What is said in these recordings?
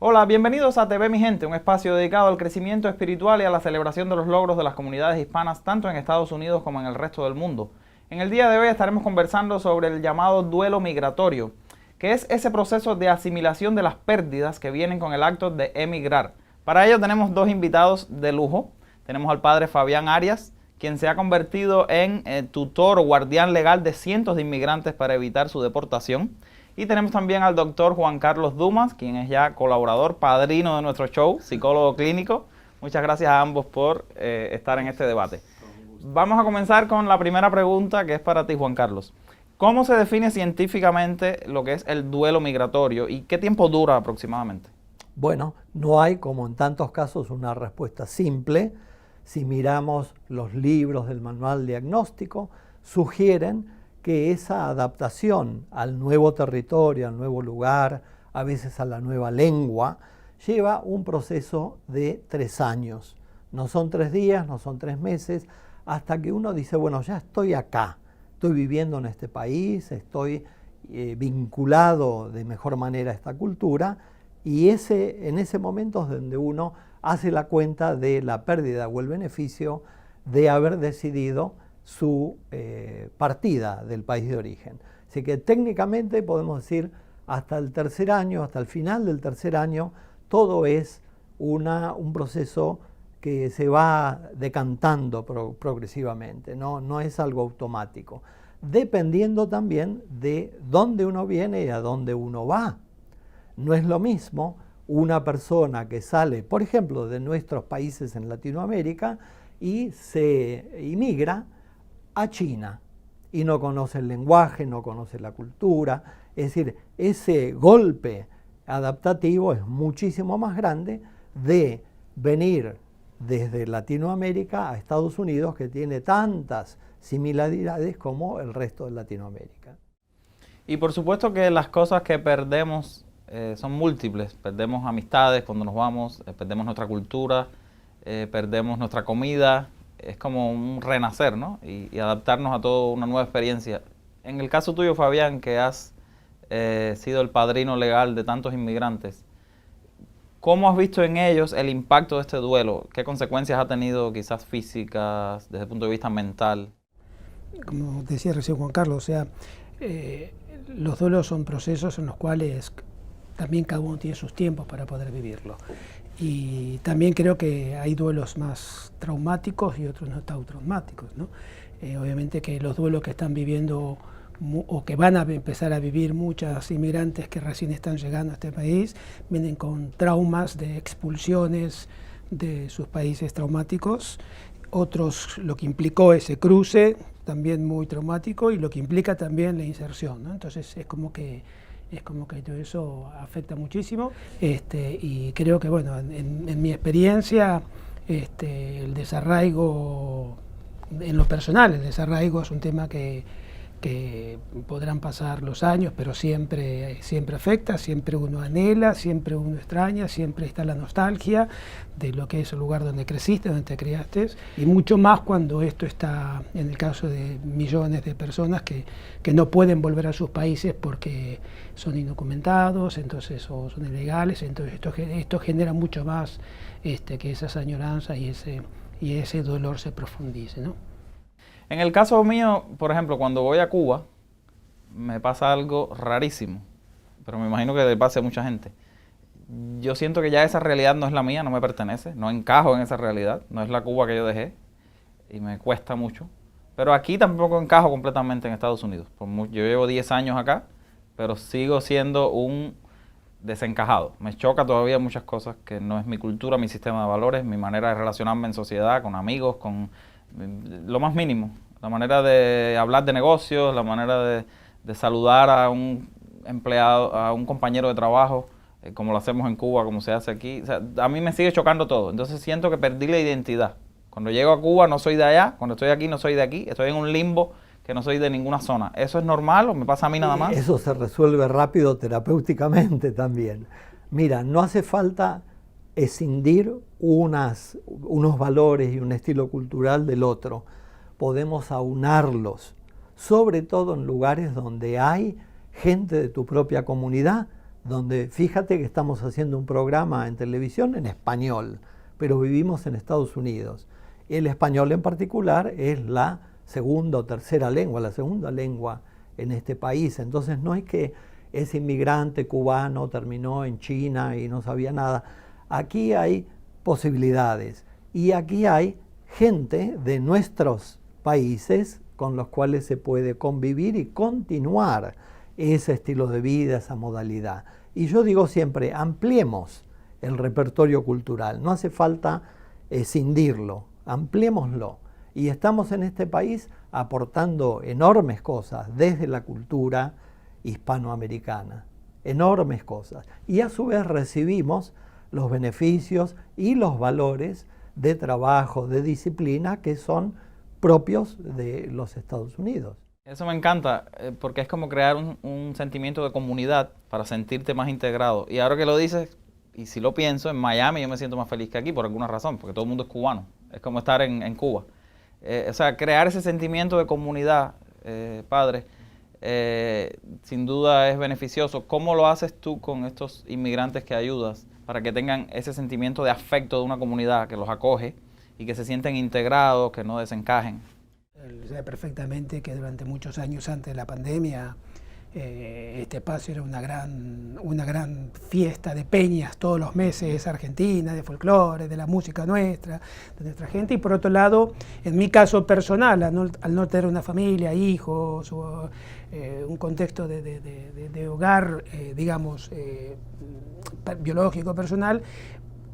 Hola, bienvenidos a TV Mi Gente, un espacio dedicado al crecimiento espiritual y a la celebración de los logros de las comunidades hispanas tanto en Estados Unidos como en el resto del mundo. En el día de hoy estaremos conversando sobre el llamado duelo migratorio, que es ese proceso de asimilación de las pérdidas que vienen con el acto de emigrar. Para ello tenemos dos invitados de lujo. Tenemos al padre Fabián Arias, quien se ha convertido en tutor o guardián legal de cientos de inmigrantes para evitar su deportación. Y tenemos también al doctor Juan Carlos Dumas, quien es ya colaborador, padrino de nuestro show, psicólogo clínico. Muchas gracias a ambos por estar en este debate. Vamos a comenzar con la primera pregunta, que es para ti, Juan Carlos. ¿Cómo se define científicamente lo que es el duelo migratorio y qué tiempo dura aproximadamente? Bueno, no hay, como en tantos casos, una respuesta simple. Si miramos los libros del manual diagnóstico, sugieren que esa adaptación al nuevo territorio, al nuevo lugar, a veces a la nueva lengua, lleva un proceso de 3 años. No son 3 días, no son 3 meses, hasta que uno dice, bueno, ya estoy acá, estoy viviendo en este país, estoy vinculado de mejor manera a esta cultura, y en ese momento es donde uno hace la cuenta de la pérdida o el beneficio de haber decidido su partida del país de origen. Así que técnicamente podemos decir hasta el tercer año, hasta el final del tercer año, todo es un proceso que se va decantando progresivamente, no es algo automático, dependiendo también de dónde uno viene y a dónde uno va. No es lo mismo una persona que sale, por ejemplo, de nuestros países en Latinoamérica y se inmigra a China y no conoce el lenguaje, no conoce la cultura. Es decir, ese golpe adaptativo es muchísimo más grande de venir desde Latinoamérica a Estados Unidos, que tiene tantas similaridades como el resto de Latinoamérica. Y por supuesto que las cosas que perdemos son múltiples. Perdemos amistades cuando nos vamos, perdemos nuestra cultura, perdemos nuestra comida. Es como un renacer, ¿no? Y adaptarnos a toda una nueva experiencia. En el caso tuyo, Fabián, que has sido el padrino legal de tantos inmigrantes, ¿cómo has visto en ellos el impacto de este duelo? ¿Qué consecuencias ha tenido, quizás físicas, desde el punto de vista mental? Como decía recién Juan Carlos, o sea, los duelos son procesos en los cuales también cada uno tiene sus tiempos para poder vivirlo. Y también creo que hay duelos más traumáticos y otros no tan traumáticos, ¿no? Obviamente que los duelos que están viviendo o que van a empezar a vivir muchas inmigrantes que recién están llegando a este país, vienen con traumas de expulsiones de sus países traumáticos. Otros, lo que implicó ese cruce, también muy traumático, y lo que implica también la inserción, ¿no? Entonces es como que todo eso afecta muchísimo, y creo que, bueno, en mi experiencia, el desarraigo, en lo personal, el desarraigo es un tema que podrán pasar los años, pero siempre afecta, siempre uno anhela, siempre uno extraña, siempre está la nostalgia de lo que es el lugar donde creciste, donde te criaste, y mucho más cuando esto está en el caso de millones de personas que no pueden volver a sus países porque son indocumentados, entonces, o son ilegales. Entonces esto genera mucho más que esas añoranzas y ese dolor se profundice, ¿no? En el caso mío, por ejemplo, cuando voy a Cuba, me pasa algo rarísimo, pero me imagino que le pase a mucha gente. Yo siento que ya esa realidad no es la mía, no me pertenece, no encajo en esa realidad, no es la Cuba que yo dejé y me cuesta mucho. Pero aquí tampoco encajo completamente en Estados Unidos. Yo llevo 10 años acá, pero sigo siendo un desencajado. Me choca todavía muchas cosas que no es mi cultura, mi sistema de valores, mi manera de relacionarme en sociedad, con amigos, con lo más mínimo. La manera de hablar de negocios, la manera de saludar a un empleado, a un compañero de trabajo, como lo hacemos en Cuba, como se hace aquí. O sea, a mí me sigue chocando todo. Entonces siento que perdí la identidad. Cuando llego a Cuba no soy de allá, cuando estoy aquí no soy de aquí, estoy en un limbo que no soy de ninguna zona. ¿Eso es normal o me pasa a mí nada más? Eso se resuelve rápido terapéuticamente también. Mira, no hace falta escindir unos valores y un estilo cultural del otro. Podemos aunarlos, sobre todo en lugares donde hay gente de tu propia comunidad, donde fíjate que estamos haciendo un programa en televisión en español, pero vivimos en Estados Unidos. El español en particular es la segunda o tercera lengua, la segunda lengua en este país. Entonces no es que ese inmigrante cubano terminó en China y no sabía nada. Aquí hay posibilidades y aquí hay gente de nuestros países con los cuales se puede convivir y continuar ese estilo de vida, esa modalidad. Y yo digo siempre, ampliemos el repertorio cultural, no hace falta escindirlo, ampliémoslo. Y estamos en este país aportando enormes cosas desde la cultura hispanoamericana, enormes cosas. Y a su vez recibimos los beneficios y los valores de trabajo, de disciplina que son propios de los Estados Unidos. Eso me encanta, porque es como crear un sentimiento de comunidad para sentirte más integrado. Y ahora que lo dices, y si lo pienso, en Miami yo me siento más feliz que aquí por alguna razón, porque todo el mundo es cubano. Es como estar en Cuba. O sea, crear ese sentimiento de comunidad, padre, sin duda es beneficioso. ¿Cómo lo haces tú con estos inmigrantes que ayudas para que tengan ese sentimiento de afecto de una comunidad que los acoge y que se sienten integrados, que no desencajen? Él sabe perfectamente que durante muchos años antes de la pandemia este espacio era una gran fiesta de peñas todos los meses argentina, de folclore, de la música nuestra, de nuestra gente. Y por otro lado, en mi caso personal, al no tener una familia, hijos, un contexto de hogar, digamos, biológico, personal,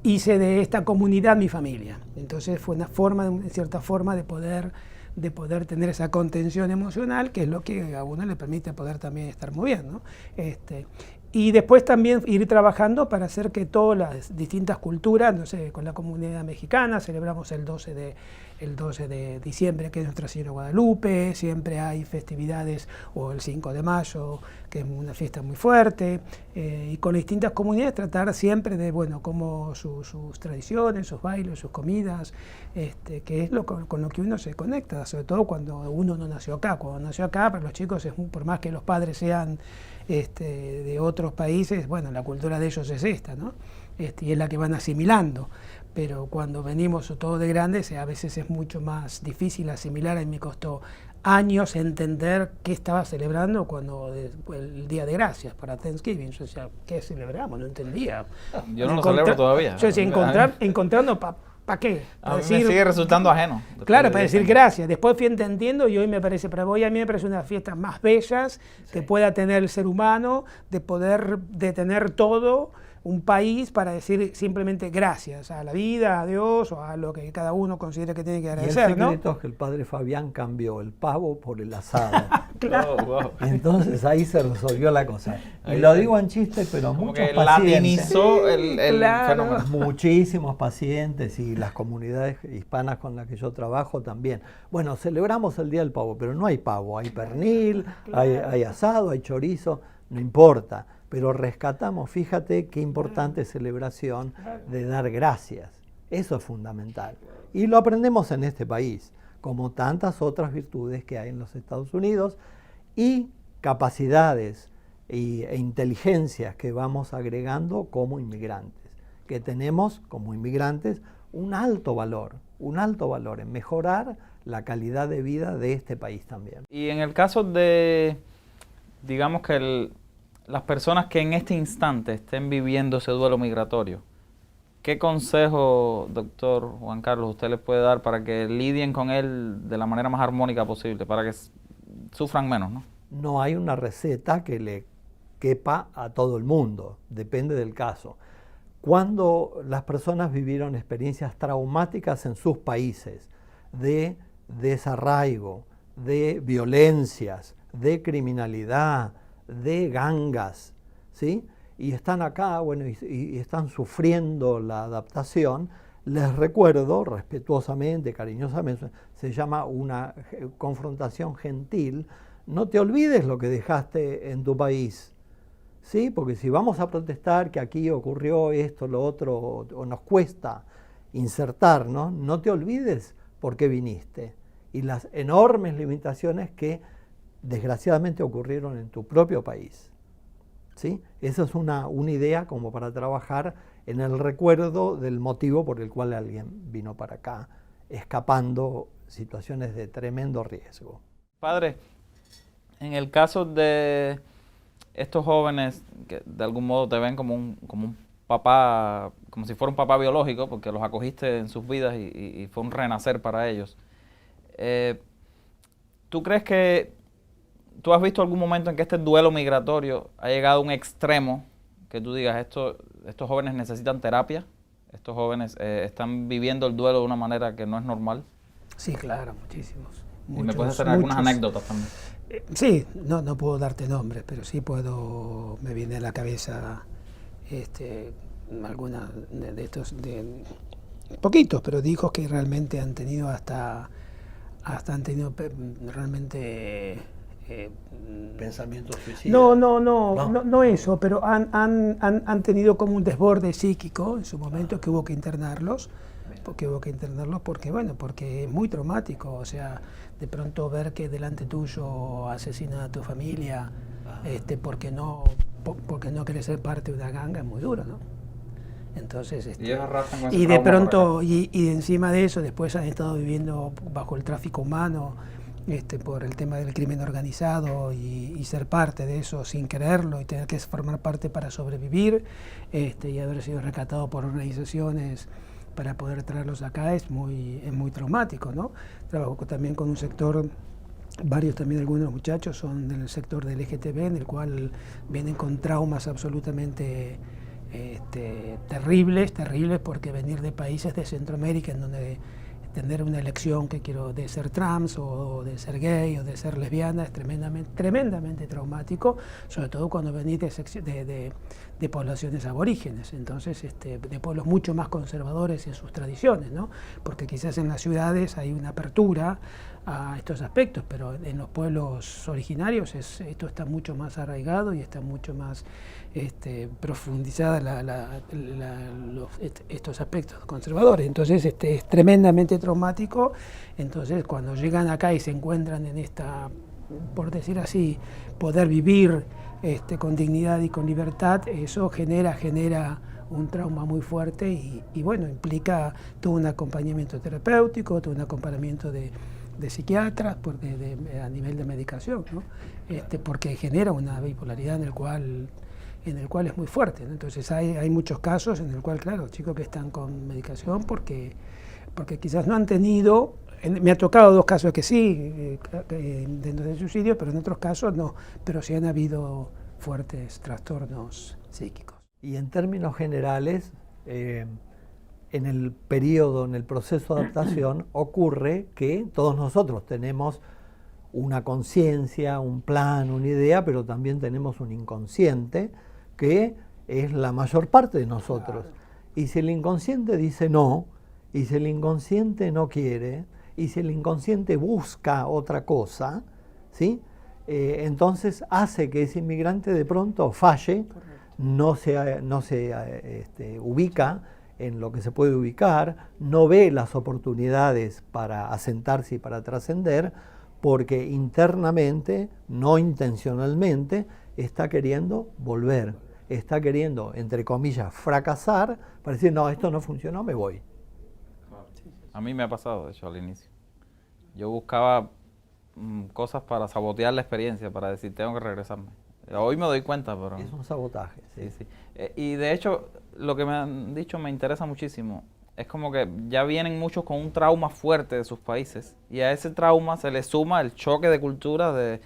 hice de esta comunidad mi familia. Entonces fue una forma, en cierta forma, de poder tener esa contención emocional, que es lo que a uno le permite poder también estar muy bien, ¿no? Y después también ir trabajando para hacer que todas las distintas culturas, no sé, con la comunidad mexicana celebramos el 12 de diciembre, que es Nuestra Señora de Guadalupe, siempre hay festividades, o el 5 de mayo, que es una fiesta muy fuerte, y con las distintas comunidades tratar siempre de, bueno, como sus tradiciones, sus bailes, sus comidas, que es con lo que uno se conecta, sobre todo cuando uno no nació acá. Cuando nació acá, para los chicos, por más que los padres sean de otros países, bueno, la cultura de ellos es esta, ¿no? Y es la que van asimilando. Pero cuando venimos todos de grandes, a veces es mucho más difícil asimilar. A mí me costó años entender qué estaba celebrando cuando el Día de Gracias para Thanksgiving. Yo decía, ¿qué celebramos? No entendía. Yo no lo celebro todavía. Yo decía, encontrando ¿para qué? A mí me sigue resultando ajeno. Claro, para decir gracias. Después fui entendiendo y hoy me parece, para hoy a mí me parece una de las fiestas más bellas que pueda tener el ser humano, de poder detener todo un país para decir simplemente gracias a la vida, a Dios o a lo que cada uno considere que tiene que agradecer, y el secreto, ¿no?, es que el padre Fabián cambió el pavo por el asado. Claro. Wow. Entonces ahí se resolvió la cosa. Y lo digo en chiste, pero como muchos que pacientes, latinizó el Claro. fenómeno. muchísimos pacientes y las comunidades hispanas con las que yo trabajo también. Bueno, celebramos el Día del Pavo, pero no hay pavo, hay pernil, hay asado, hay chorizo, no importa. Pero rescatamos, fíjate qué importante celebración de dar gracias. Eso es fundamental. Y lo aprendemos en este país, como tantas otras virtudes que hay en los Estados Unidos y capacidades e inteligencias que vamos agregando como inmigrantes, que tenemos como inmigrantes un alto valor en mejorar la calidad de vida de este país también. Y en el caso de, digamos que las personas que en este instante estén viviendo ese duelo migratorio, ¿qué consejo, doctor Juan Carlos, usted les puede dar para que lidien con él de la manera más armónica posible, para que sufran menos, ¿no? No hay una receta que le quepa a todo el mundo, depende del caso. Cuando las personas vivieron experiencias traumáticas en sus países, de desarraigo, de violencias, de criminalidad, de gangas, ¿sí?, y están acá, bueno, y están sufriendo la adaptación, les recuerdo respetuosamente, cariñosamente, se llama una confrontación gentil. No te olvides lo que dejaste en tu país, ¿sí? Porque si vamos a protestar que aquí ocurrió esto, lo otro, o nos cuesta insertarnos, no te olvides por qué viniste y las enormes limitaciones que desgraciadamente ocurrieron en tu propio país. ¿sí? Esa es una idea como para trabajar en el recuerdo del motivo por el cual alguien vino para acá, escapando situaciones de tremendo riesgo. Padre, en el caso de estos jóvenes que de algún modo te ven como un papá, como si fuera un papá biológico, porque los acogiste en sus vidas y fue un renacer para ellos, ¿tú crees que tú has visto algún momento en que este duelo migratorio ha llegado a un extremo que tú digas, estos jóvenes necesitan terapia, estos jóvenes están viviendo el duelo de una manera que no es normal? Sí, claro, muchísimos. Y me puedes hacer algunas anécdotas también. Sí, no puedo darte nombres, pero sí me viene a la cabeza algunas de estos, poquitos, pero hijos que realmente han tenido realmente Pensamientos suicidas. No eso, pero han tenido como un desborde psíquico en su momento que hubo que internarlos. Porque es muy traumático, o sea, de pronto ver que delante tuyo asesinan a tu familia porque no querés ser parte de una ganga es muy duro, ¿no? Entonces, y de pronto, y encima de eso, después han estado viviendo bajo el tráfico humano, por el tema del crimen organizado y ser parte de eso sin quererlo y tener que formar parte para sobrevivir, y haber sido rescatado por organizaciones para poder traerlos acá es muy traumático, ¿no? Trabajo también con un sector, algunos muchachos son del sector del LGTB, en el cual vienen con traumas absolutamente terribles, porque venir de países de Centroamérica en donde tener una elección de ser trans o de ser gay o de ser lesbiana es tremendamente traumático, sobre todo cuando venís de poblaciones aborígenes, entonces de pueblos mucho más conservadores en sus tradiciones, ¿no? Porque quizás en las ciudades hay una apertura a estos aspectos, pero en los pueblos originarios esto está mucho más arraigado y está mucho más profundizada estos aspectos conservadores. Entonces es tremendamente traumático. Entonces cuando llegan acá y se encuentran en esta, por decir así, poder vivir con dignidad y con libertad, eso genera un trauma muy fuerte y bueno, implica todo un acompañamiento terapéutico, todo un acompañamiento de psiquiatras a nivel de medicación, ¿no? Porque genera una bipolaridad en el cual es muy fuerte, ¿no? Entonces hay muchos casos en el cual, claro, chicos que están con medicación porque quizás no han tenido, me ha tocado 2 casos que sí, dentro del suicidio, pero en otros casos no, pero sí han habido fuertes trastornos psíquicos. Y en términos generales, en el proceso de adaptación, ocurre que todos nosotros tenemos una conciencia, un plan, una idea, pero también tenemos un inconsciente que es la mayor parte de nosotros. Y si el inconsciente dice no, y si el inconsciente no quiere, y si el inconsciente busca otra cosa, ¿sí? Entonces hace que ese inmigrante de pronto falle, no se ubica en lo que se puede ubicar, no ve las oportunidades para asentarse y para trascender, porque internamente, no intencionalmente, está queriendo volver, está queriendo, entre comillas, fracasar, para decir, no, esto no funcionó, me voy. A mí me ha pasado, de hecho, al inicio. Yo buscaba cosas para sabotear la experiencia, para decir, tengo que regresarme. Hoy me doy cuenta, pero... Es un sabotaje. Sí, sí. Y de hecho, lo que me han dicho me interesa muchísimo. Es como que ya vienen muchos con un trauma fuerte de sus países y a ese trauma se le suma el choque de cultura de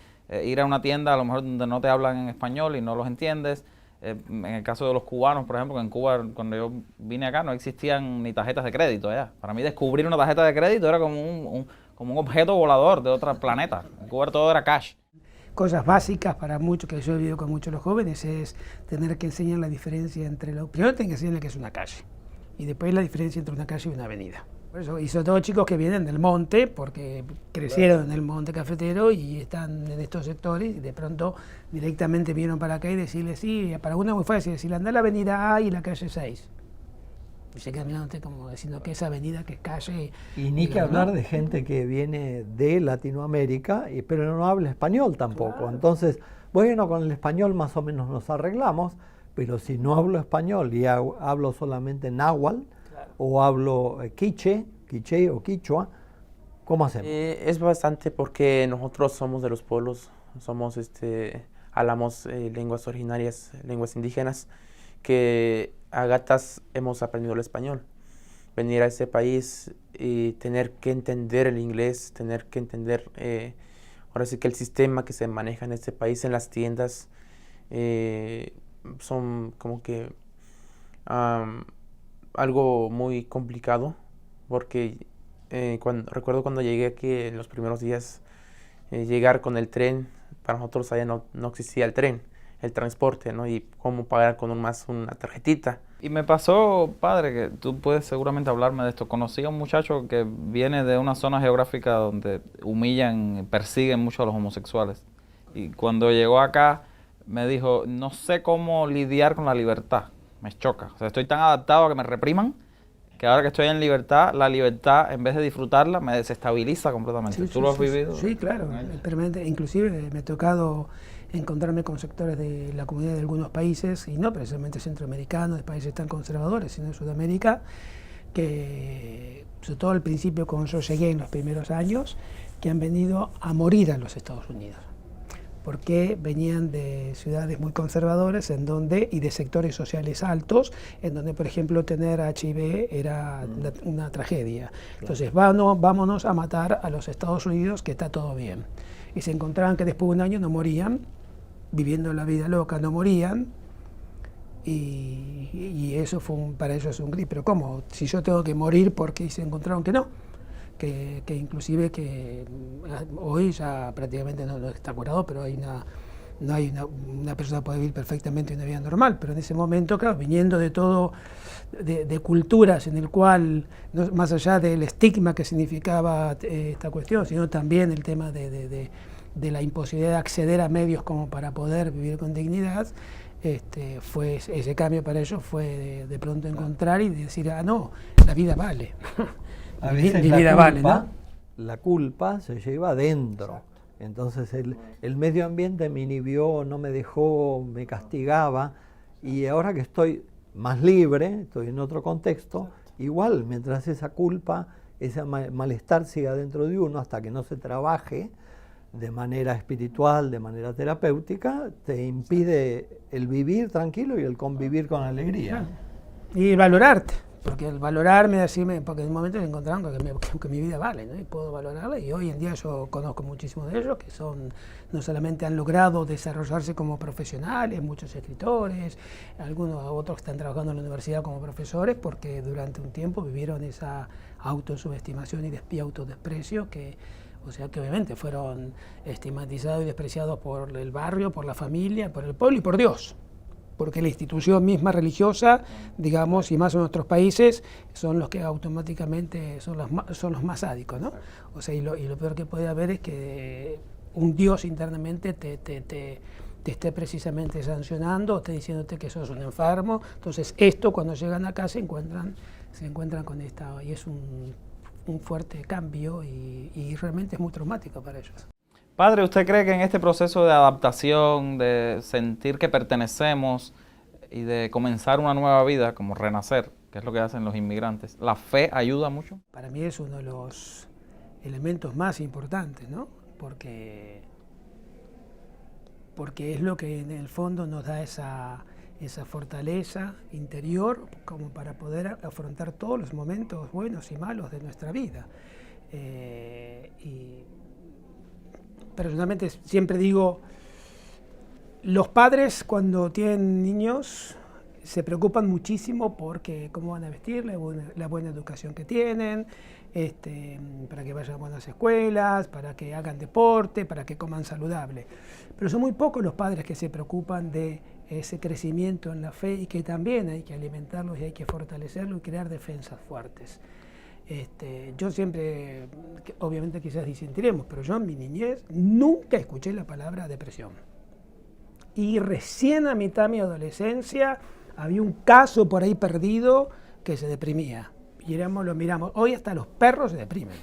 ir a una tienda a lo mejor donde no te hablan en español y no los entiendes. En el caso de los cubanos, por ejemplo, que en Cuba, cuando yo vine acá, no existían ni tarjetas de crédito allá. Para mí descubrir una tarjeta de crédito era como un objeto volador de otro planeta. En Cuba todo era cash. Cosas básicas para muchos, que yo he vivido con muchos de los jóvenes, es tener que enseñar la diferencia entre primero tienen que enseñarle que es una calle, y después la diferencia entre una calle y una avenida. Por eso, y sobre todo chicos que vienen del monte, porque crecieron en el monte cafetero y están en estos sectores, y de pronto directamente vinieron para acá y decirle, sí, para uno es muy fácil decirle, anda a la avenida A y la calle 6. y se queda mirándote como diciendo que es avenida, que es calle. Y ni que hablar de gente que viene de Latinoamérica, pero no habla español tampoco. Claro. Entonces, bueno, con el español más o menos nos arreglamos, pero si no hablo español y hablo solamente náhuatl, claro, o hablo quiché o quichua, ¿cómo hacemos? Es bastante porque nosotros somos de los pueblos, hablamos lenguas originarias, lenguas indígenas, que a gatas hemos aprendido el español. Venir a este país y tener que entender el inglés, tener que entender, ahora sí que el sistema que se maneja en este país, en las tiendas, son como que algo muy complicado, porque recuerdo cuando llegué aquí en los primeros días, llegar con el tren, para nosotros allá no existía el tren, el transporte, ¿no? Y cómo pagar con una tarjetita. Y me pasó, padre, que tú puedes seguramente hablarme de esto. Conocí a un muchacho que viene de una zona geográfica donde humillan, persiguen mucho a los homosexuales. Y cuando llegó acá, me dijo, no sé cómo lidiar con la libertad. Me choca. O sea, estoy tan adaptado a que me repriman, que ahora que estoy en libertad, la libertad, en vez de disfrutarla, me desestabiliza completamente. Sí, ¿Tú lo has vivido? Sí, claro. Inclusive me ha tocado encontrarme con sectores de la comunidad de algunos países, y no precisamente centroamericanos, de países tan conservadores, sino de Sudamérica, que, sobre todo al principio cuando yo llegué en los primeros años, que han venido a morir a los Estados Unidos, porque venían de ciudades muy conservadoras y de sectores sociales altos, en donde, por ejemplo, tener HIV era una tragedia. Entonces, vámonos a matar a los Estados Unidos, que está todo bien. Y se encontraban que después de un año no morían, viviendo la vida loca, no morían, y eso para ellos es un gris. Pero ¿cómo? Si yo tengo que morir porque se encontraron que no, que inclusive que hoy ya prácticamente no está curado, pero una persona puede vivir perfectamente una vida normal, pero en ese momento, claro, viniendo de todo, de culturas en el cual, no, más allá del estigma que significaba esta cuestión, sino también el tema de la imposibilidad de acceder a medios como para poder vivir con dignidad, ese cambio para ellos fue de pronto encontrar y decir, no, la vida vale. A veces la culpa se lleva adentro. Exacto. Entonces el medio ambiente me inhibió, no me dejó, me castigaba, y ahora que estoy más libre, estoy en otro contexto, exacto, igual mientras esa culpa, ese malestar siga dentro de uno hasta que no se trabaje de manera espiritual, de manera terapéutica, te impide el vivir tranquilo y el convivir con alegría. Y valorarte. Porque el valorarme, decirme, porque en un momento me encontraron que mi vida vale, ¿no? Y puedo valorarla, y hoy en día yo conozco muchísimos de ellos que no solamente han logrado desarrollarse como profesionales, muchos escritores, algunos otros que están trabajando en la universidad como profesores, porque durante un tiempo vivieron esa autosubestimación y autodesprecio o sea que obviamente fueron estigmatizados y despreciados por el barrio, por la familia, por el pueblo y por Dios. Porque la institución misma religiosa, digamos, y más en nuestros países, son los que automáticamente son los más sádicos, ¿no? O sea, y lo peor que puede haber es que un Dios internamente te esté precisamente sancionando, esté diciéndote que sos un enfermo. Entonces, cuando llegan acá se encuentran con esta, y es un fuerte cambio, y realmente es muy traumático para ellos. Padre, ¿usted cree que en este proceso de adaptación, de sentir que pertenecemos y de comenzar una nueva vida, como renacer, que es lo que hacen los inmigrantes, la fe ayuda mucho? Para mí es uno de los elementos más importantes, ¿no? Porque es lo que en el fondo nos da esa fortaleza interior como para poder afrontar todos los momentos buenos y malos de nuestra vida. Personalmente siempre digo, los padres cuando tienen niños se preocupan muchísimo porque cómo van a vestir, la buena educación que tienen, para que vayan a buenas escuelas, para que hagan deporte, para que coman saludable. Pero son muy pocos los padres que se preocupan de ese crecimiento en la fe, y que también hay que alimentarlos y hay que fortalecerlo y crear defensas fuertes. Yo siempre, obviamente quizás disentiremos, pero yo en mi niñez nunca escuché la palabra depresión. Y recién a mitad de mi adolescencia había un caso por ahí perdido, que se deprimía. Lo miramos. Hoy hasta los perros se deprimen.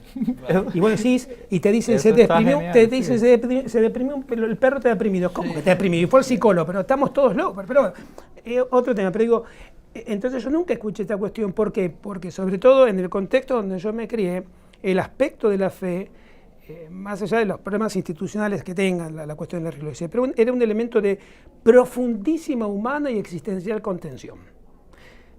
Y vos decís, y te dicen, se deprimió, se deprimió, pero el perro te ha deprimido. ¿Cómo que te ha deprimido? Y fue el psicólogo, pero estamos todos locos. Pero otro tema, pero digo, entonces yo nunca escuché esta cuestión. ¿Por qué? Porque sobre todo en el contexto donde yo me crié, el aspecto de la fe, más allá de los problemas institucionales que tengan la cuestión de la religiosidad, pero era un elemento de profundísima humana y existencial contención.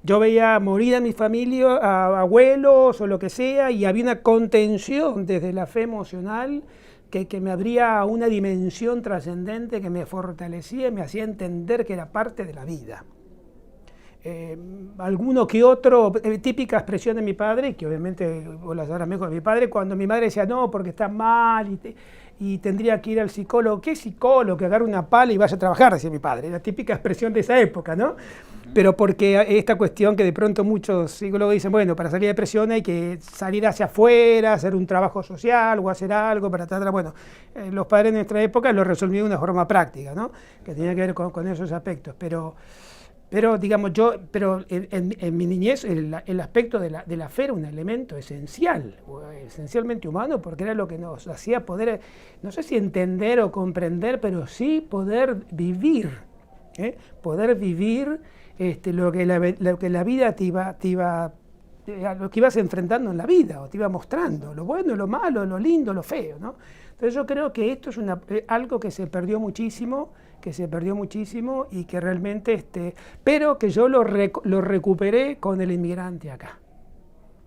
Yo veía morir a mi familia, a abuelos o lo que sea, y había una contención desde la fe emocional que me abría a una dimensión trascendente que me fortalecía y me hacía entender que era parte de la vida. Alguno que otro, típica expresión de mi padre, que obviamente vos la sabrás mejor de mi padre, cuando mi madre decía no, porque está mal y tendría que ir al psicólogo. ¿Qué psicólogo? Que agarre una pala y vaya a trabajar, decía mi padre. La típica expresión de esa época, ¿no? Pero porque esta cuestión que de pronto muchos psicólogos dicen, bueno, para salir de depresión hay que salir hacia afuera, hacer un trabajo social o hacer algo para tratar. Bueno, los padres de nuestra época lo resolvían de una forma práctica, ¿no? Que tenía que ver con esos aspectos. Pero digamos, en mi niñez el aspecto de la fe era un elemento esencial, esencialmente humano, porque era lo que nos hacía poder, no sé si entender o comprender, pero sí poder vivir, lo que la vida lo que ibas enfrentando en la vida, o te iba mostrando, lo bueno, lo malo, lo lindo, lo feo, ¿no? Entonces yo creo que esto es algo que se perdió muchísimo, y que realmente, pero que yo lo recuperé con el inmigrante acá.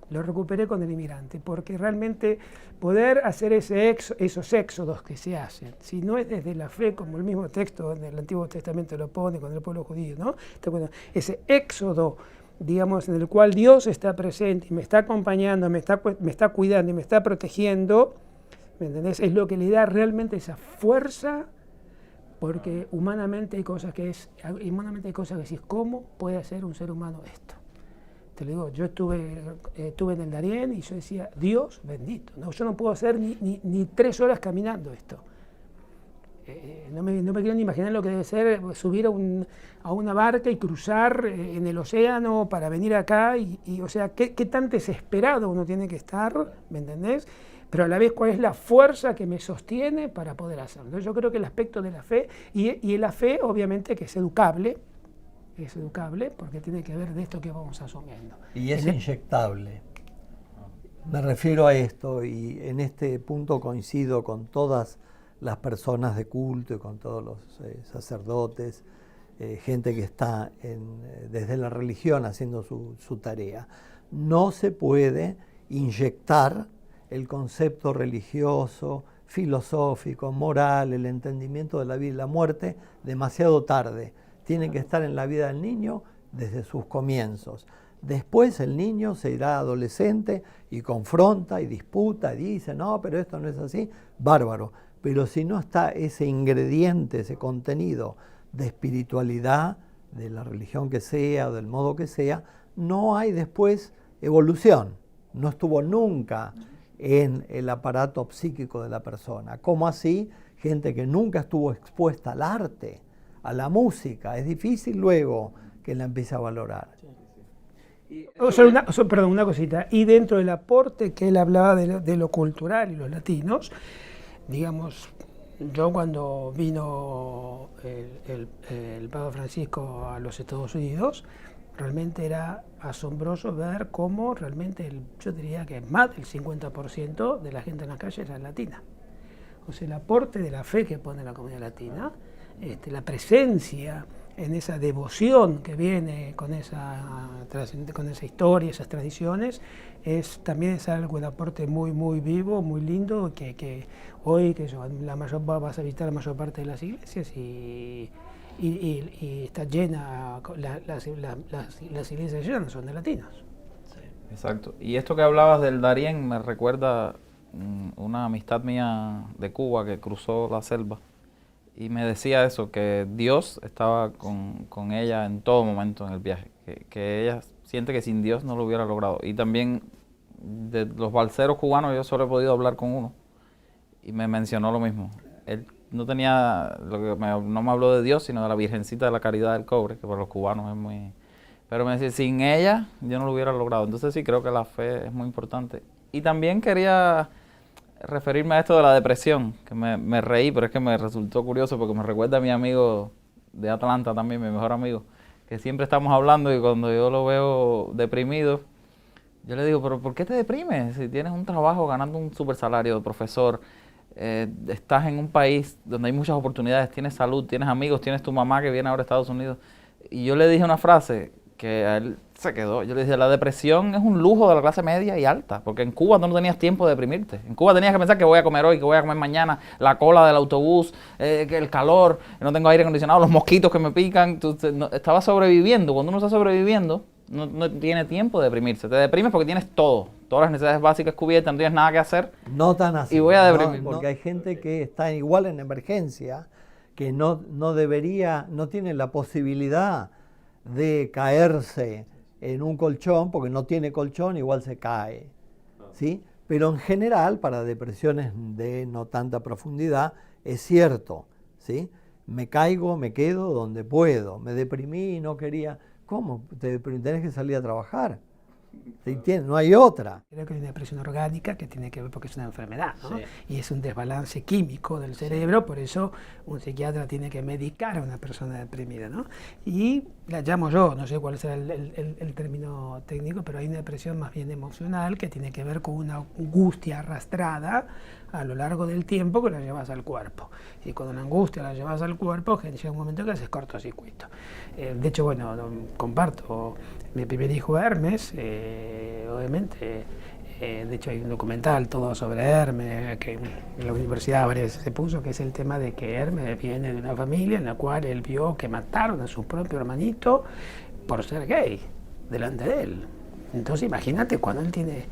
Lo recuperé con el inmigrante, porque realmente poder hacer esos éxodos que se hacen, si no es desde la fe, como el mismo texto en el Antiguo Testamento lo pone con el pueblo judío, ¿no? Entonces, bueno, ese éxodo, digamos, en el cual Dios está presente y me está acompañando, me está cuidando y me está protegiendo, ¿me entendés? Es lo que le da realmente esa fuerza, porque humanamente hay cosas que decís, ¿cómo puede hacer un ser humano esto? Te lo digo, yo estuve en el Darién y yo decía, Dios bendito, ¿no? Yo no puedo hacer ni 3 horas caminando esto. No me quiero ni imaginar lo que debe ser subir a una barca y cruzar en el océano para venir acá, o sea, qué tan desesperado uno tiene que estar, ¿me entendés? Pero a la vez cuál es la fuerza que me sostiene para poder hacerlo. Entonces yo creo que el aspecto de la fe, y la fe obviamente que es educable porque tiene que ver de esto que vamos asumiendo. Y es inyectable. Me refiero a esto, y en este punto coincido con todas las personas de culto y con todos los sacerdotes, gente que está desde la religión haciendo su tarea. No se puede inyectar el concepto religioso, filosófico, moral, el entendimiento de la vida y la muerte demasiado tarde. Tiene que estar en la vida del niño desde sus comienzos. Después el niño se irá adolescente y confronta y disputa y dice, no, pero esto no es así, bárbaro. Pero si no está ese ingrediente, ese contenido de espiritualidad, de la religión que sea o del modo que sea, no hay después evolución. No estuvo nunca en el aparato psíquico de la persona. ¿Cómo así? Gente que nunca estuvo expuesta al arte, a la música. Es difícil luego que la empiece a valorar. Perdón, una cosita. Y dentro del aporte que él hablaba de lo cultural y los latinos, digamos, yo cuando vino el Papa Francisco a los Estados Unidos, realmente era asombroso ver cómo realmente, yo diría que más del 50% de la gente en las calles era latina. O sea, el aporte de la fe que pone la comunidad latina, la presencia en esa devoción que viene con esa historia, esas tradiciones, también es algo, un aporte muy, muy vivo, muy lindo, que hoy vas a visitar la mayor parte de las iglesias y está llena, las iglesias llenas son de latinos. Sí, exacto. Y esto que hablabas del Darién me recuerda una amistad mía de Cuba que cruzó la selva y me decía eso, que Dios estaba con ella en todo momento en el viaje, que ella siente que sin Dios no lo hubiera logrado. Y también de los balseros cubanos yo solo he podido hablar con uno y me mencionó lo mismo. Él no tenía, no me habló de Dios, sino de la Virgencita de la Caridad del Cobre, que para los cubanos es Pero me decía, sin ella yo no lo hubiera logrado. Entonces sí, creo que la fe es muy importante. Y también quería referirme a esto de la depresión, que me reí, pero es que me resultó curioso porque me recuerda a mi amigo de Atlanta también, mi mejor amigo, que siempre estamos hablando y cuando yo lo veo deprimido, yo le digo, pero ¿por qué te deprimes? Si tienes un trabajo ganando un super salario de profesor, estás en un país donde hay muchas oportunidades, tienes salud, tienes amigos, tienes tu mamá que viene ahora a Estados Unidos. Y yo le dije una frase que a él se quedó. Yo le dije, la depresión es un lujo de la clase media y alta, porque en Cuba tú no tenías tiempo de deprimirte. En Cuba tenías que pensar que voy a comer hoy, que voy a comer mañana, la cola del autobús, que el calor, que no tengo aire acondicionado, los mosquitos que me pican. Tú estabas sobreviviendo. Cuando uno está sobreviviendo, no tiene tiempo de deprimirse. Te deprimes porque tienes todo, todas las necesidades básicas cubiertas, no tienes nada que hacer. No tan así. Y voy a deprimir. Porque hay gente que está igual en emergencia, que no debería, no tiene la posibilidad de caerse en un colchón, porque no tiene colchón, igual se cae, ¿sí? Pero en general, para depresiones de no tanta profundidad, es cierto, ¿sí? Me caigo, me quedo donde puedo, me deprimí y no quería. ¿Cómo? Tenés que salir a trabajar. No hay otra. Creo que hay una depresión orgánica que tiene que ver porque es una enfermedad, ¿no? Sí. Y es un desbalance químico del cerebro, por eso un psiquiatra tiene que medicar a una persona deprimida, ¿no? Y la llamo yo, no sé cuál será el término técnico, pero hay una depresión más bien emocional que tiene que ver con una angustia arrastrada a lo largo del tiempo que la llevas al cuerpo. Y cuando la angustia la llevas al cuerpo, llega un momento que haces cortocircuito. De hecho, bueno, comparto mi primer hijo Hermes, obviamente, de hecho hay un documental todo sobre Hermes, que en la universidad varias veces se puso, que es el tema de que Hermes viene de una familia en la cual él vio que mataron a su propio hermanito por ser gay, delante de él. Entonces imagínate cuando él tiene,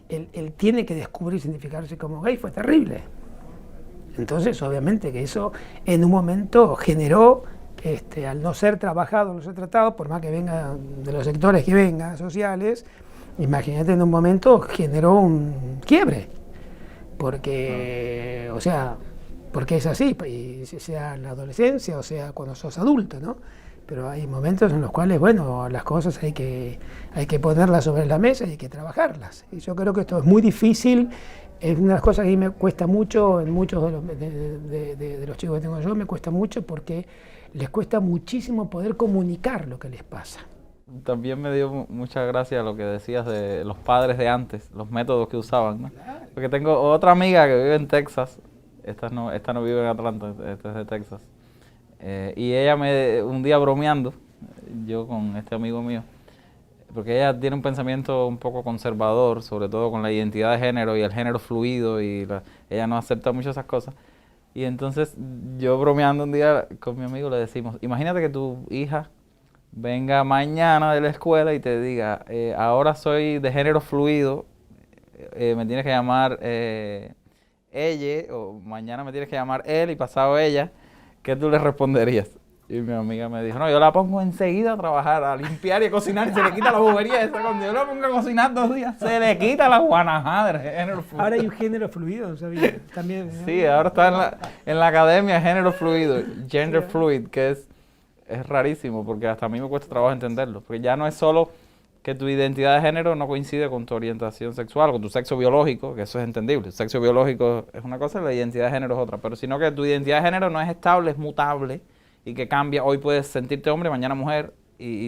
él tiene que descubrir significarse como gay, fue terrible. Entonces obviamente que eso en un momento generó, al no ser trabajado, no ser tratado, por más que venga de los sectores que vengan, sociales, imagínate en un momento generó un quiebre, porque, o sea, porque es así, y sea en la adolescencia o sea cuando sos adulto, ¿no? Pero hay momentos en los cuales, bueno, las cosas hay que ponerlas sobre la mesa y hay que trabajarlas. Y yo creo que esto es muy difícil. Es una de las cosas que a mí me cuesta mucho, en muchos de los chicos que tengo yo, me cuesta mucho porque les cuesta muchísimo poder comunicar lo que les pasa. También me dio mucha gracia lo que decías de los padres de antes, los métodos que usaban, ¿no? Claro. Porque tengo otra amiga que vive en Texas, esta no vive en Atlanta, esta es de Texas, y ella un día bromeando, yo con este amigo mío, porque ella tiene un pensamiento un poco conservador, sobre todo con la identidad de género y el género fluido, y ella no acepta mucho esas cosas. Y entonces yo bromeando un día con mi amigo le decimos, imagínate que tu hija venga mañana de la escuela y te diga, ahora soy de género fluido, me tienes que llamar ella, o mañana me tienes que llamar él y pasado ella, ¿qué tú le responderías? Y mi amiga me dijo, no, yo la pongo enseguida a trabajar, a limpiar y a cocinar y se le quita la bobería esa. Cuando yo la pongo a cocinar 2 días, se le quita la guanajada del género fluido. Ahora hay un género fluido, ¿no sabía? También, ¿no? Sí, ahora está en la academia género fluido, gender fluid, que es rarísimo porque hasta a mí me cuesta trabajo entenderlo. Porque ya no es solo que tu identidad de género no coincide con tu orientación sexual, con tu sexo biológico, que eso es entendible. El sexo biológico es una cosa y la identidad de género es otra. Pero sino que tu identidad de género no es estable, es mutable y que cambia. Hoy puedes sentirte hombre, mañana mujer y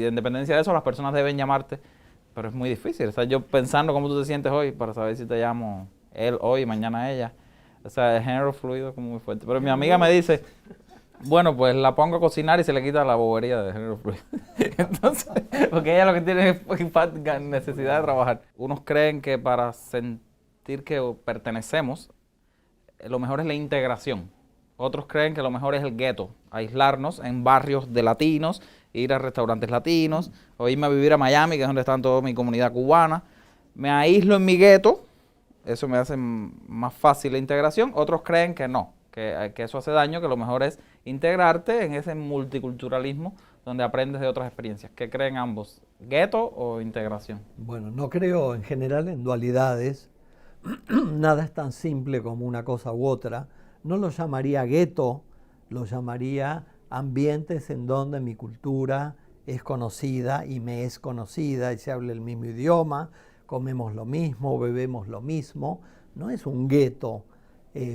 en dependencia de eso las personas deben llamarte. Pero es muy difícil. O sea, yo pensando cómo tú te sientes hoy para saber si te llamo él hoy y mañana ella. O sea, el género fluido es como muy fuerte. Pero mi amiga me dice, bueno, pues la pongo a cocinar y se le quita la bobería de género fluido. Entonces, porque ella lo que tiene es necesidad de trabajar. Unos creen que para sentir que pertenecemos, lo mejor es la integración. Otros creen que lo mejor es el gueto, aislarnos en barrios de latinos, ir a restaurantes latinos, o irme a vivir a Miami, que es donde está toda mi comunidad cubana. Me aíslo en mi gueto, eso me hace más fácil la integración. Otros creen que no, que eso hace daño, que lo mejor es integrarte en ese multiculturalismo donde aprendes de otras experiencias. ¿Qué creen ambos? ¿Gueto o integración? Bueno, no creo en general en dualidades. Nada es tan simple como una cosa u otra. No lo llamaría gueto, lo llamaría ambientes en donde mi cultura es conocida y me es conocida y se habla el mismo idioma, comemos lo mismo, bebemos lo mismo. No es un gueto,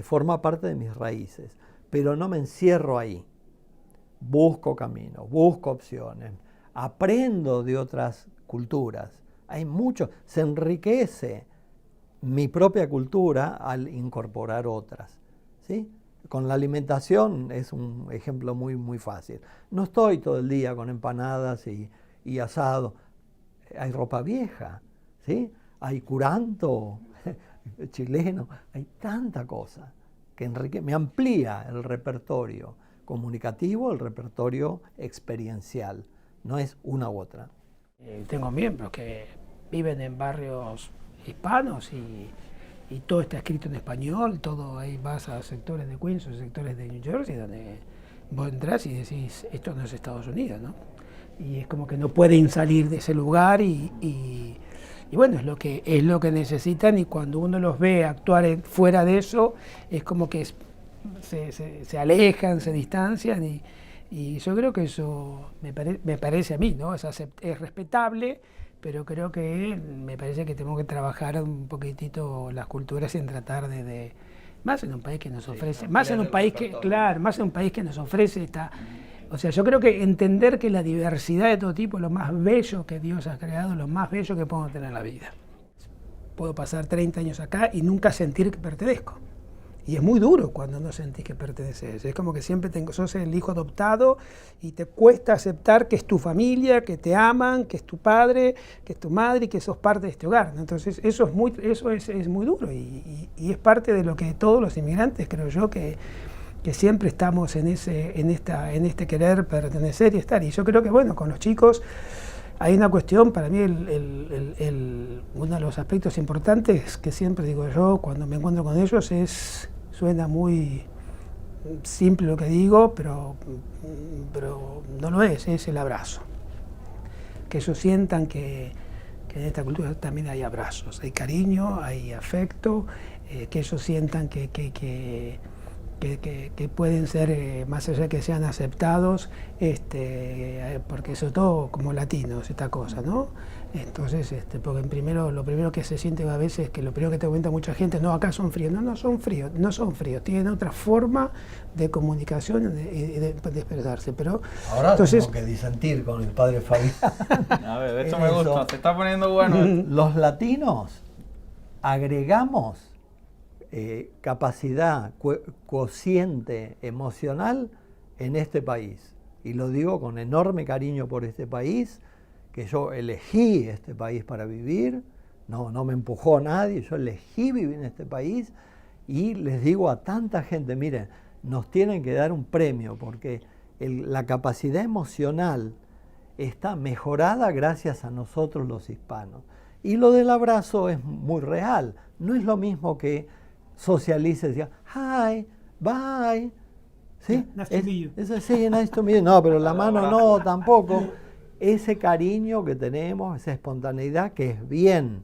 forma parte de mis raíces, pero no me encierro ahí. Busco caminos, busco opciones, aprendo de otras culturas. Hay mucho, se enriquece mi propia cultura al incorporar otras, ¿sí? Con la alimentación es un ejemplo muy, muy fácil. No estoy todo el día con empanadas y asado. Hay ropa vieja, ¿sí? Hay curanto chileno, hay tanta cosa que me amplía el repertorio comunicativo, el repertorio experiencial. No es una u otra. Tengo miembros que viven en barrios hispanos y todo está escrito en español, todo ahí vas a sectores de Queens o sectores de New Jersey donde vos entrás y decís, esto no es Estados Unidos, ¿no? Y es como que no pueden salir de ese lugar y bueno, es lo que necesitan, y cuando uno los ve actuar fuera de eso, es como que se alejan, se distancian y yo creo que eso me parece a mí, ¿no? Es respetable, pero creo que me parece que tenemos que trabajar un poquitito las culturas y en tratar de más en un país que nos ofrece, más en un país que, claro, más en un país que nos ofrece esta. O sea, yo creo que entender que la diversidad de todo tipo es lo más bello que Dios ha creado, lo más bello que podemos tener en la vida. Puedo pasar 30 años acá y nunca sentir que pertenezco. Y es muy duro cuando no sentís que perteneces. Es como que siempre sos el hijo adoptado y te cuesta aceptar que es tu familia, que te aman, que es tu padre, que es tu madre y que sos parte de este hogar, ¿no? Entonces eso es muy duro y es parte de lo que todos los inmigrantes, creo yo, que siempre estamos en este querer pertenecer y estar. Y yo creo que, bueno, con los chicos hay una cuestión, para mí uno de los aspectos importantes que siempre digo yo cuando me encuentro con ellos suena muy simple lo que digo, pero no lo es el abrazo. Que ellos sientan que en esta cultura también hay abrazos, hay cariño, hay afecto, que ellos sientan que pueden ser, más allá de que sean aceptados, porque sobre todo como latinos, esta cosa, ¿no? Entonces, porque lo primero que se siente a veces es que lo primero que te cuenta mucha gente, no, acá son fríos, no son fríos, tienen otra forma de comunicación y de expresarse, pero... Ahora entonces, tengo que disentir con el padre Fabián. A ver, esto me gusta, se está poniendo bueno. Los latinos agregamos capacidad, cociente emocional en este país. Y lo digo con enorme cariño por este país, que yo elegí este país para vivir, no me empujó nadie, yo elegí vivir en este país y les digo a tanta gente, miren, nos tienen que dar un premio porque la capacidad emocional está mejorada gracias a nosotros los hispanos. Y lo del abrazo es muy real, no es lo mismo que socialice, decía, hi, bye, ¿sí? Nice to meet you. Sí, nice to meet you. No, pero la mano no, tampoco. Ese cariño que tenemos, esa espontaneidad que es bien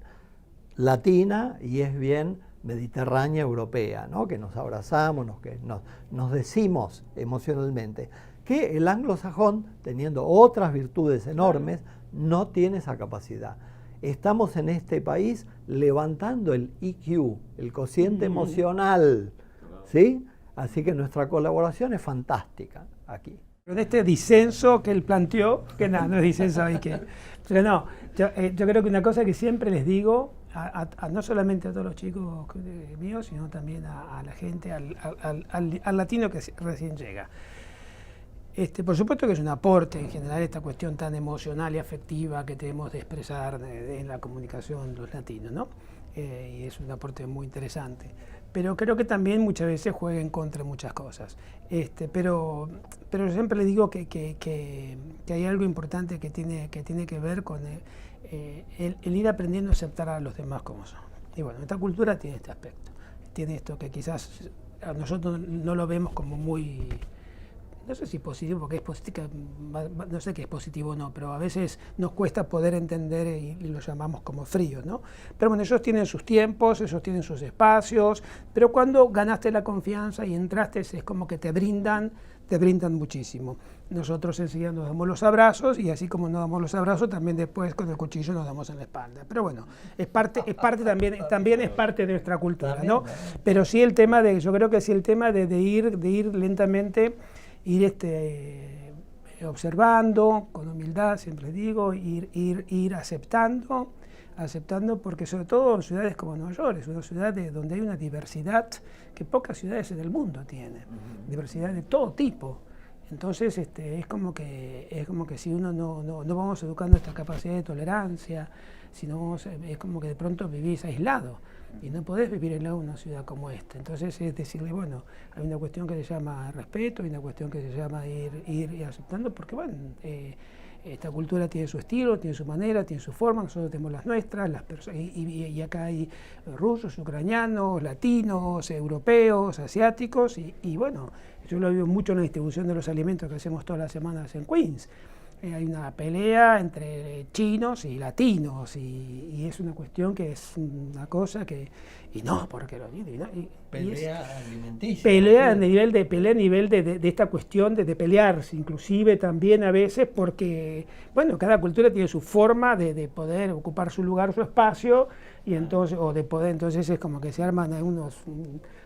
latina y es bien mediterránea europea, ¿no? Que nos abrazamos, nos decimos emocionalmente. Que el anglosajón, teniendo otras virtudes enormes, no tiene esa capacidad. Estamos en este país levantando el EQ, el cociente emocional, ¿sí? Así que nuestra colaboración es fantástica aquí. En este disenso que él planteó, que nada, no es disenso ahí que... Pero no, yo creo que una cosa que siempre les digo, no solamente a todos los chicos míos, sino también a la gente, al latino que recién llega. Por supuesto que es un aporte en general esta cuestión tan emocional y afectiva que tenemos de expresar en la comunicación los latinos, ¿no? Y es un aporte muy interesante. Pero creo que también muchas veces juega en contra de muchas cosas. Pero yo siempre le digo que hay algo importante que tiene que ver con el ir aprendiendo a aceptar a los demás como son. Y bueno, esta cultura tiene este aspecto. Tiene esto que quizás a nosotros no lo vemos como muy... No sé si positivo, porque es positivo, no sé qué es positivo o no, pero a veces nos cuesta poder entender y lo llamamos como frío, ¿no? Pero bueno, ellos tienen sus tiempos, ellos tienen sus espacios, pero cuando ganaste la confianza y entraste es como que te brindan te brindan muchísimo. Nosotros enseguida nos damos los abrazos y así como nos damos los abrazos, también después con el cuchillo nos damos en la espalda. Pero bueno, es parte también es parte de nuestra cultura, ¿no? Pero sí el tema de, yo creo que sí el tema de ir lentamente, ir observando, con humildad, siempre digo, ir aceptando, porque sobre todo en ciudades como Nueva York, es una ciudad donde hay una diversidad que pocas ciudades en el mundo tienen, diversidad de todo tipo. Entonces es como que si uno no vamos educando esta capacidad de tolerancia, sino es como que de pronto vivís aislado y no podés vivir en una ciudad como esta. Entonces es decirle, bueno, hay una cuestión que se llama respeto, hay una cuestión que se llama ir aceptando, porque bueno, esta cultura tiene su estilo, tiene su manera, tiene su forma, nosotros tenemos las nuestras, y acá hay rusos, ucranianos, latinos, europeos, asiáticos, y bueno, yo lo veo mucho en la distribución de los alimentos que hacemos todas las semanas en Queens. Hay una pelea entre chinos y latinos, y es una cuestión que es una cosa que, y no, porque lo pelea alimenticia. Pelea a nivel de esta cuestión de pelearse, inclusive también a veces porque, bueno, cada cultura tiene su forma de poder ocupar su lugar, su espacio, y entonces, o de poder, entonces es como que se arman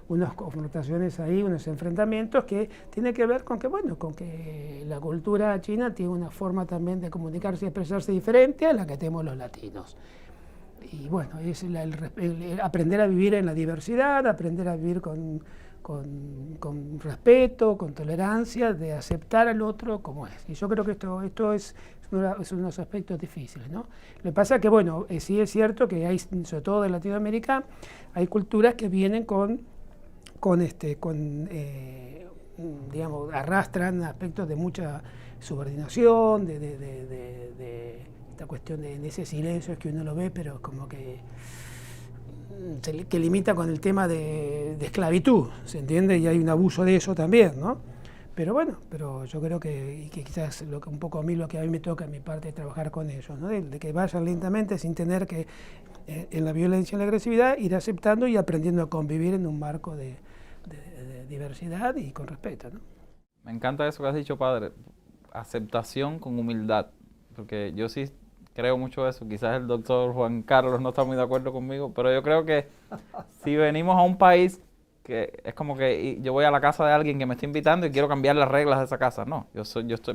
unas confrontaciones ahí, unos enfrentamientos que tienen que ver con que, bueno, con que la cultura china tiene una forma también de comunicarse y expresarse diferente a la que tenemos los latinos. Y bueno, es el aprender a vivir en la diversidad, aprender a vivir con respeto, con tolerancia, de aceptar al otro como es. Y yo creo que esto es unos aspectos difíciles, ¿no? Lo que pasa es que, bueno, sí es cierto que hay, sobre todo de Latinoamérica, hay culturas que vienen digamos, arrastran aspectos de mucha subordinación, de esta cuestión de ese silencio es que uno lo ve, pero como que limita con el tema de esclavitud, ¿se entiende? Y hay un abuso de eso también, ¿no? Pero bueno, pero yo creo que quizás un poco a mí lo que a mí me toca en mi parte es trabajar con ellos, ¿no? De que vayan lentamente sin tener que, en la violencia y la agresividad, ir aceptando y aprendiendo a convivir en un marco de diversidad y con respeto, ¿no? Me encanta eso que has dicho, padre, aceptación con humildad, porque yo sí creo mucho eso. Quizás el doctor Juan Carlos no está muy de acuerdo conmigo, pero yo creo que si venimos a un país que es como que yo voy a la casa de alguien que me está invitando y quiero cambiar las reglas de esa casa, no, me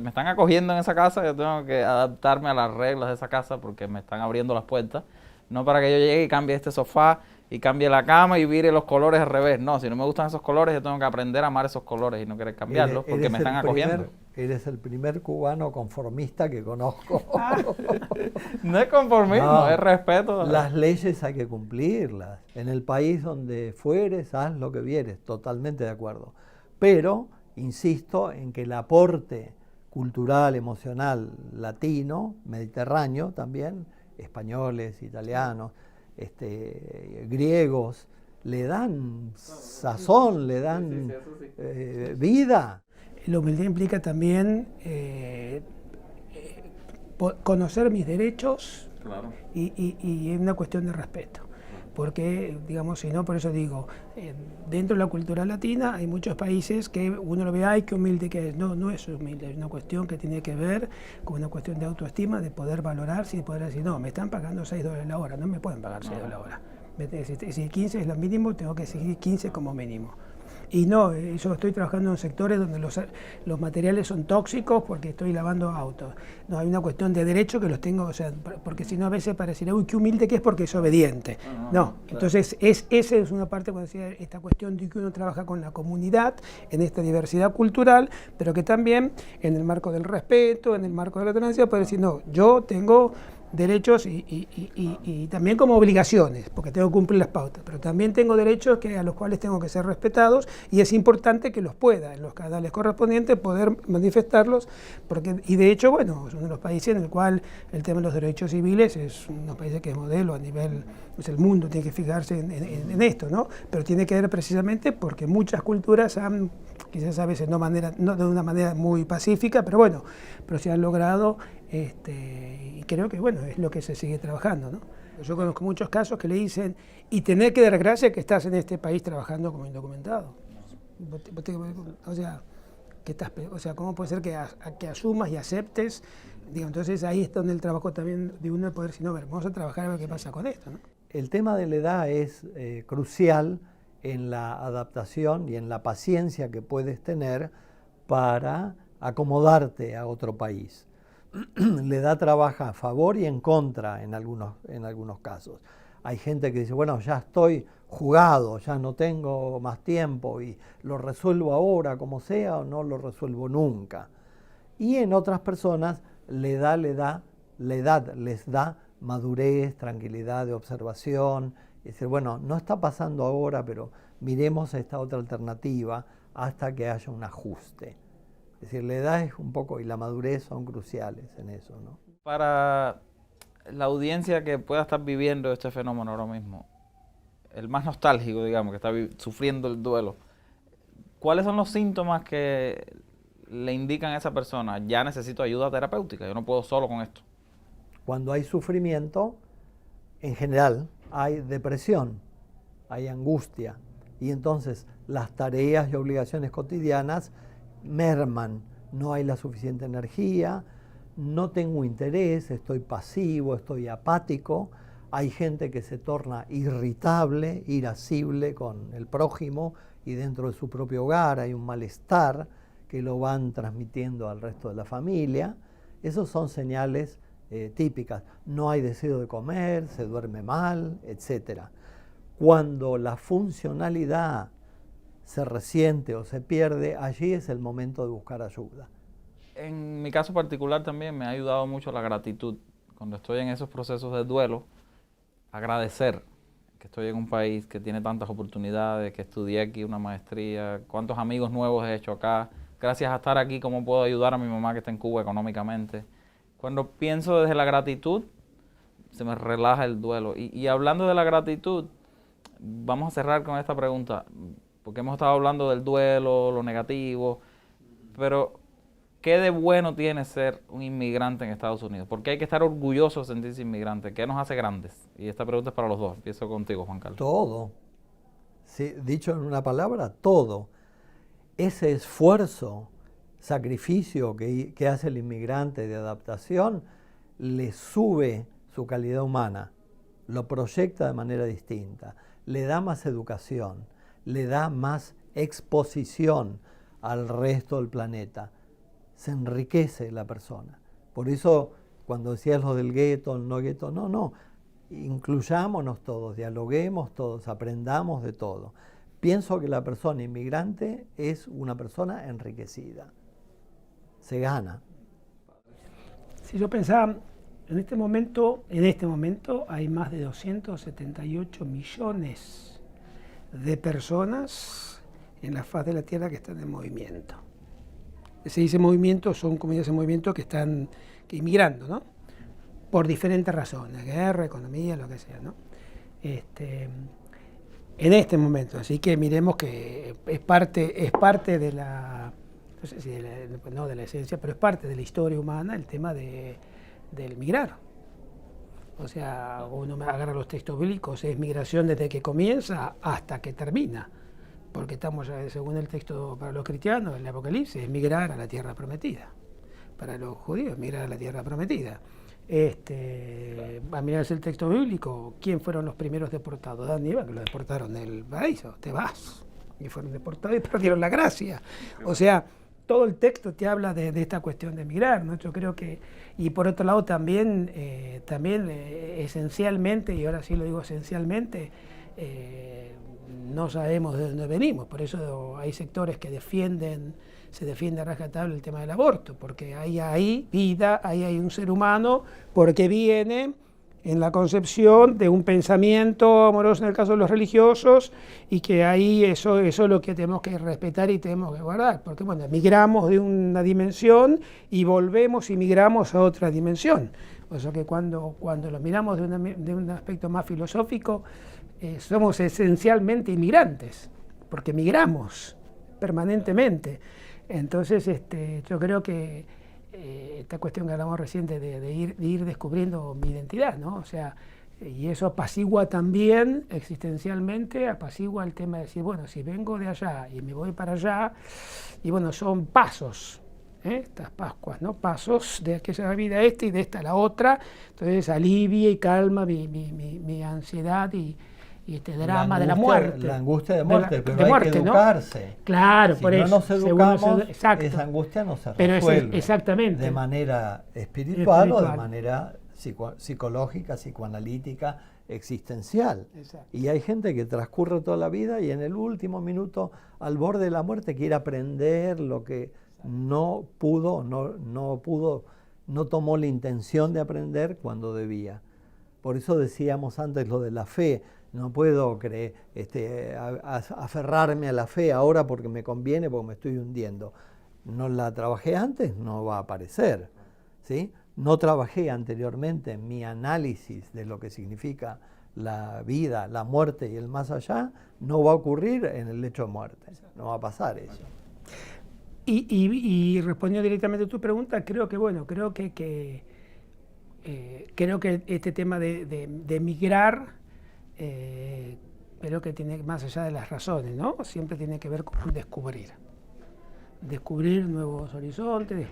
están acogiendo en esa casa, yo tengo que adaptarme a las reglas de esa casa porque me están abriendo las puertas, no para que yo llegue y cambie este sofá y cambie la cama y vire los colores al revés. No, si no me gustan esos colores, yo tengo que aprender a amar esos colores y no querer cambiarlos porque me están acogiendo. Eres el primer cubano conformista que conozco. No es conformismo, no, es respeto. Las leyes hay que cumplirlas. En el país donde fueres, haz lo que vieres. Totalmente de acuerdo. Pero, insisto en que el aporte cultural, emocional, latino, mediterráneo también, españoles, italianos, griegos, le dan sazón, le dan vida. La humildad implica también conocer mis derechos, claro, y es una cuestión de respeto. Porque, digamos, si no, por eso digo, dentro de la cultura latina hay muchos países que uno lo ve, ¡ay, qué humilde que es! No, no es humilde, es una cuestión que tiene que ver con una cuestión de autoestima, de poder valorarse y de poder decir, no, me están pagando $6 la hora, no me pueden pagar $6 la hora. Si 15 es lo mínimo, tengo que exigir 15 como mínimo. Y no, yo estoy trabajando en sectores donde los materiales son tóxicos porque estoy lavando autos. No, hay una cuestión de derecho que los tengo, o sea, porque si no a veces pareciera, uy, qué humilde que es porque es obediente. No, entonces esa es una parte, cuando decía, esta cuestión de que uno trabaja con la comunidad en esta diversidad cultural, pero que también en el marco del respeto, en el marco de la tolerancia, puede decir, no, yo tengo derechos y también como obligaciones, porque tengo que cumplir las pautas, pero también tengo derechos a los cuales tengo que ser respetados y es importante que los pueda, en los canales correspondientes, poder manifestarlos, y de hecho, bueno, es uno de los países en el cual el tema de los derechos civiles es uno de los países que es modelo a nivel, pues el mundo tiene que fijarse en esto, ¿no? Pero tiene que ver precisamente porque muchas culturas han, quizás a veces no de una manera muy pacífica, pero bueno, pero se han logrado, y creo que bueno, es lo que se sigue trabajando, ¿no? Yo conozco muchos casos que le dicen, y tener que dar gracias que estás en este país trabajando como indocumentado. O sea, o sea, ¿cómo puede ser que asumas y aceptes? Digo, entonces ahí es donde el trabajo también de uno de poder, si no, ver, vamos a trabajar a ver qué pasa con esto, ¿no? El tema de la edad es crucial en la adaptación y en la paciencia que puedes tener para acomodarte a otro país. La edad trabaja a favor y en contra en algunos casos. Hay gente que dice, bueno, ya estoy jugado, ya no tengo más tiempo y lo resuelvo ahora como sea o no lo resuelvo nunca. Y en otras personas la edad les da madurez, tranquilidad de observación, y decir, bueno, no está pasando ahora, pero miremos esta otra alternativa hasta que haya un ajuste. Es decir, la edad es un poco y la madurez son cruciales en eso, ¿no? Para la audiencia que pueda estar viviendo este fenómeno ahora mismo, el más nostálgico, digamos, que está sufriendo el duelo, ¿cuáles son los síntomas que le indican a esa persona, ya necesito ayuda terapéutica, yo no puedo solo con esto? Cuando hay sufrimiento, en general, hay depresión, hay angustia, y entonces las tareas y obligaciones cotidianas merman, no hay la suficiente energía, no tengo interés, estoy pasivo, estoy apático, hay gente que se torna irritable, irascible con el prójimo y dentro de su propio hogar hay un malestar que lo van transmitiendo al resto de la familia. Esos son señales típicas. No hay deseo de comer, se duerme mal, etc. Cuando la funcionalidad se resiente o se pierde, allí es el momento de buscar ayuda. En mi caso particular también me ha ayudado mucho la gratitud. Cuando estoy en esos procesos de duelo, agradecer que estoy en un país que tiene tantas oportunidades, que estudié aquí una maestría, cuántos amigos nuevos he hecho acá. Gracias a estar aquí, cómo puedo ayudar a mi mamá que está en Cuba económicamente. Cuando pienso desde la gratitud, se me relaja el duelo. Y hablando de la gratitud, vamos a cerrar con esta pregunta, porque hemos estado hablando del duelo, lo negativo, pero ¿qué de bueno tiene ser un inmigrante en Estados Unidos? ¿Por qué hay que estar orgulloso de sentirse inmigrante? ¿Qué nos hace grandes? Y esta pregunta es para los dos. Empiezo contigo, Juan Carlos. Todo. Sí, dicho en una palabra, todo. Ese esfuerzo, sacrificio que hace el inmigrante de adaptación, le sube su calidad humana, lo proyecta de manera distinta, le da más educación, le da más exposición al resto del planeta. Se enriquece la persona. Por eso, cuando decías lo del gueto, el no gueto, no, incluyámonos todos, dialoguemos todos, aprendamos de todo. Pienso que la persona inmigrante es una persona enriquecida. Se gana. Si yo pensaba, en este momento hay más de 278 millones de personas en la faz de la Tierra que están en movimiento. Se dice movimiento, son comunidades en movimiento que están inmigrando, ¿no? Por diferentes razones, guerra, economía, lo que sea, ¿no? En este momento, así que miremos que es parte de la, no sé si no de la esencia, pero es parte de la historia humana el tema del migrar. O sea, uno agarra los textos bíblicos, es migración desde que comienza hasta que termina. Porque estamos, según el texto para los cristianos, el Apocalipsis, es migrar a la tierra prometida. Para los judíos, migrar a la tierra prometida. A mirarse el texto bíblico, ¿quién fueron los primeros deportados? Adán y Eva, que los deportaron del paraíso, te vas. Y fueron deportados y perdieron la gracia. O sea, todo el texto te habla de esta cuestión de migrar, ¿no? Yo creo que, y por otro lado también esencialmente, y ahora sí lo digo esencialmente, no sabemos de dónde venimos, por eso hay sectores que se defiende a rajatabla el tema del aborto, porque hay vida, hay un ser humano, porque viene en la concepción de un pensamiento amoroso en el caso de los religiosos, y que ahí eso es lo que tenemos que respetar y tenemos que guardar, porque bueno, migramos de una dimensión y volvemos y migramos a otra dimensión. O sea que cuando lo miramos de un aspecto más filosófico, somos esencialmente inmigrantes, porque migramos permanentemente. Entonces yo creo que esta cuestión que hablamos reciente de ir descubriendo mi identidad, ¿no? O sea, Y eso apacigua también, existencialmente, apacigua el tema de decir, bueno, si vengo de allá y me voy para allá, y bueno, son pasos, estas Pascuas, ¿no? Pasos de aquella vida esta y de esta a la otra, entonces alivia y calma mi ansiedad y este drama de la muerte. La angustia de muerte, pero de hay muerte, que educarse. ¿no? Claro, si por no eso. nos educamos, exacto. esa angustia no se pero resuelve exactamente. de manera espiritual o de manera psicológica, psicoanalítica, existencial. Exacto. Y hay gente que transcurre toda la vida y en el último minuto, al borde de la muerte, quiere aprender lo que no pudo, no tomó la intención de aprender cuando debía. Por eso decíamos antes lo de la fe. No puedo aferrarme a la fe ahora porque me conviene, porque me estoy hundiendo. No la trabajé antes, no va a aparecer, ¿sí? No trabajé anteriormente en mi análisis de lo que significa la vida, la muerte y el más allá, no va a ocurrir en el lecho de muerte. No va a pasar eso. Y respondiendo directamente a tu pregunta, creo que este tema de emigrar, creo que tiene, más allá de las razones, ¿no? Siempre tiene que ver con descubrir nuevos horizontes,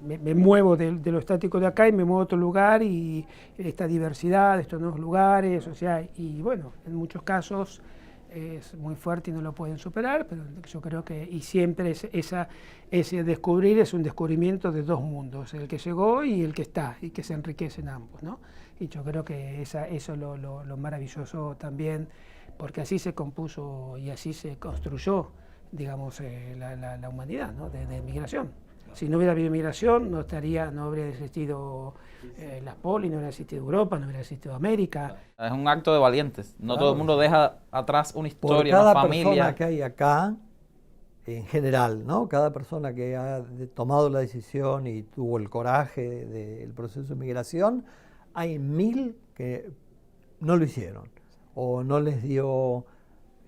me muevo de lo estático de acá y me muevo a otro lugar, y esta diversidad, estos nuevos lugares, o sea, y bueno, en muchos casos es muy fuerte y no lo pueden superar, pero yo creo que, y siempre ese descubrir es un descubrimiento de dos mundos, el que llegó y el que está, y que se enriquecen ambos, ¿no? Y yo creo que eso es lo maravilloso también, porque así se compuso y así se construyó, digamos, la humanidad, ¿no? de migración. Si no hubiera habido migración, no habría existido las polis, no hubiera existido Europa, no hubiera existido América. Es un acto de valientes. No todo el mundo deja atrás una Por historia, cada una familia. persona que hay acá, en general, ¿no? Cada persona que ha tomado la decisión y tuvo el coraje del proceso de migración, hay 1000 que no lo hicieron, o no les dio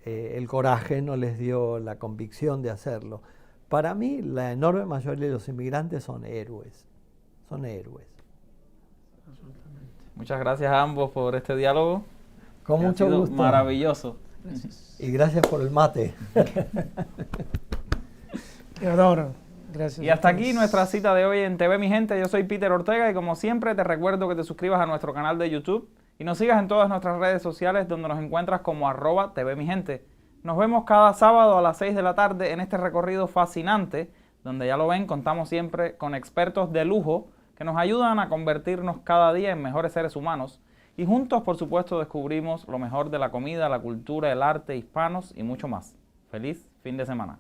el coraje, no les dio la convicción de hacerlo. Para mí, la enorme mayoría de los inmigrantes son héroes. Son héroes. Muchas gracias a ambos por este diálogo. Con mucho gusto. Maravilloso. Gracias. Y gracias por el mate. Te adoro. Gracias. Y hasta aquí nuestra cita de hoy en TV Mi Gente. Yo soy Peter Ortega y como siempre te recuerdo que te suscribas a nuestro canal de YouTube y nos sigas en todas nuestras redes sociales donde nos encuentras como @TVMiGente. Nos vemos cada sábado a las 6 de la tarde en este recorrido fascinante, donde ya lo ven, contamos siempre con expertos de lujo que nos ayudan a convertirnos cada día en mejores seres humanos y juntos, por supuesto, descubrimos lo mejor de la comida, la cultura, el arte, hispanos y mucho más. Feliz fin de semana.